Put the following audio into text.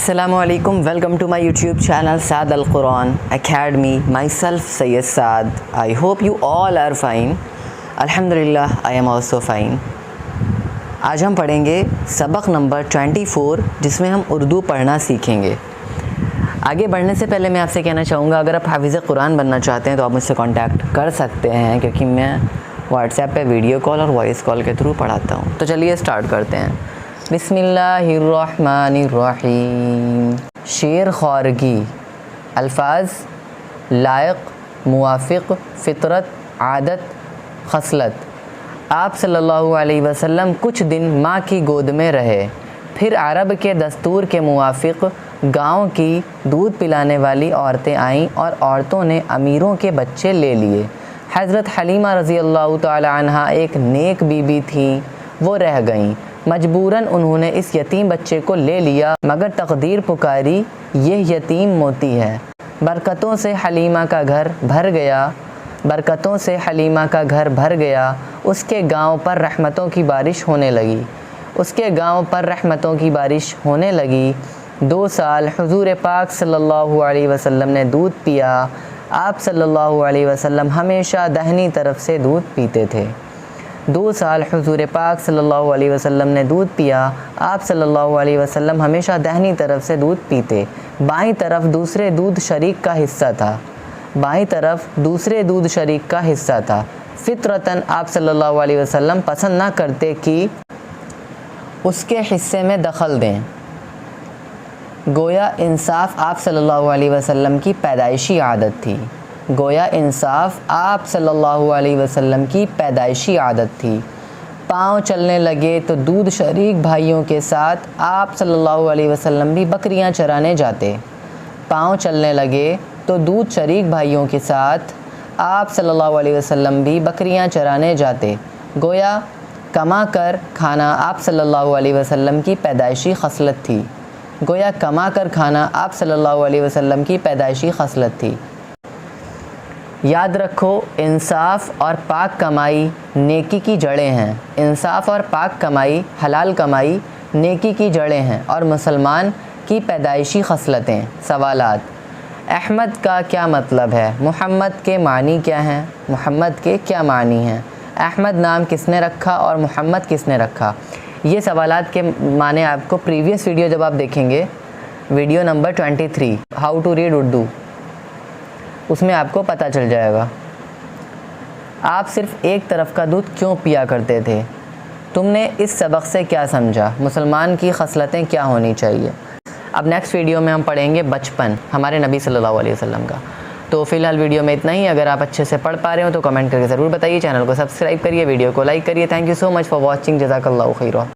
Assalamu alaikum, welcome to my YouTube channel Saad Al-Quran Academy. Myself Sayyid Saad. I hope you all are fine. Alhamdulillah, I am also fine. آج ہم پڑھیں گے سبق number 24 جس میں ہم اردو پڑھنا سیکھیں گے. آگے بڑھنے سے پہلے میں آپ سے کہنا چاہوں گا اگر آپ حافظ قرآن بننا چاہتے ہیں تو آپ مجھ سے کانٹیکٹ کر سکتے ہیں کیونکہ میں واٹس ایپ پہ ویڈیو کال اور وائس کال کے تھرو پڑھاتا ہوں. تو چلیے اسٹارٹ کرتے ہیں. بسم اللہ الرحمن الرحیم. شیر خوارگی. الفاظ لائق، موافق، فطرت، عادت، خصلت. آپ صلی اللہ علیہ وسلم کچھ دن ماں کی گود میں رہے، پھر عرب کے دستور کے موافق گاؤں کی دودھ پلانے والی عورتیں آئیں اور عورتوں نے امیروں کے بچے لے لیے. حضرت حلیمہ رضی اللہ تعالی عنہا ایک نیک بی بی تھیں، وہ رہ گئیں. مجبوراً انہوں نے اس یتیم بچے کو لے لیا، مگر تقدیر پکاری یہ یتیم موتی ہے. برکتوں سے حلیمہ کا گھر بھر گیا، برکتوں سے حلیمہ کا گھر بھر گیا. اس کے گاؤں پر رحمتوں کی بارش ہونے لگی، اس کے گاؤں پر رحمتوں کی بارش ہونے لگی. 2 سال حضور پاک صلی اللہ علیہ وسلم نے دودھ پیا. آپ صلی اللہ علیہ وسلم ہمیشہ داہنی طرف سے دودھ پیتے تھے. 2 سال حضور پاک صلی اللہ علیہ وسلم نے دودھ پیا. آپ صلی اللہ علیہ وسلم ہمیشہ داہنی طرف سے دودھ پیتے. بائیں طرف دوسرے دودھ شریک کا حصہ تھا، بائیں طرف دوسرے دودھ شریک کا حصہ تھا. فطرتاً آپ صلی اللہ علیہ وسلم پسند نہ کرتے کہ اس کے حصے میں دخل دیں. گویا انصاف آپ صلی اللہ علیہ وسلم کی پیدائشی عادت تھی. گویا انصاف آپ صلی اللہ علیہ وسلم کی پیدائشی عادت تھی. پاؤں چلنے لگے تو دودھ شریک بھائیوں کے ساتھ آپ صلی اللہ علیہ وسلم بھی بکریاں چرانے جاتے. پاؤں چلنے لگے تو دودھ شریک بھائیوں کے ساتھ آپ صلی اللہ علیہ وسلم بھی بکریاں چرانے جاتے. گویا کما کر کھانا آپ صلی اللہ علیہ وسلم کی پیدائشی خصلت تھی. گویا کما کر کھانا آپ صلی اللہ علیہ وسلم کی پیدائشی خصلت تھی. یاد رکھو، انصاف اور پاک کمائی نیکی کی جڑیں ہیں. انصاف اور پاک کمائی، حلال کمائی نیکی کی جڑیں ہیں اور مسلمان کی پیدائشی خصلتیں. سوالات. احمد کا کیا مطلب ہے؟ محمد کے معنی کیا ہیں؟ محمد کے کیا معنی ہیں؟ احمد نام کس نے رکھا اور محمد کس نے رکھا؟ یہ سوالات کے معنی آپ کو پریویس ویڈیو جب آپ دیکھیں گے، video number 23 how to read Urdu, اس میں آپ کو پتہ چل جائے گا. آپ صرف ایک طرف کا دودھ کیوں پیا کرتے تھے؟ تم نے اس سبق سے کیا سمجھا؟ مسلمان کی خصلتیں کیا ہونی چاہیے؟ اب نیکسٹ ویڈیو میں ہم پڑھیں گے بچپن ہمارے نبی صلی اللہ علیہ وسلم کا. تو فی الحال ویڈیو میں اتنا ہی. اگر آپ اچھے سے پڑھ پا رہے ہو تو کمنٹ کر کے ضرور بتائیے. چینل کو سبسکرائب کریے، ویڈیو کو لائک کریے. Thank you so much for watching. جزاک اللہ خیرہ.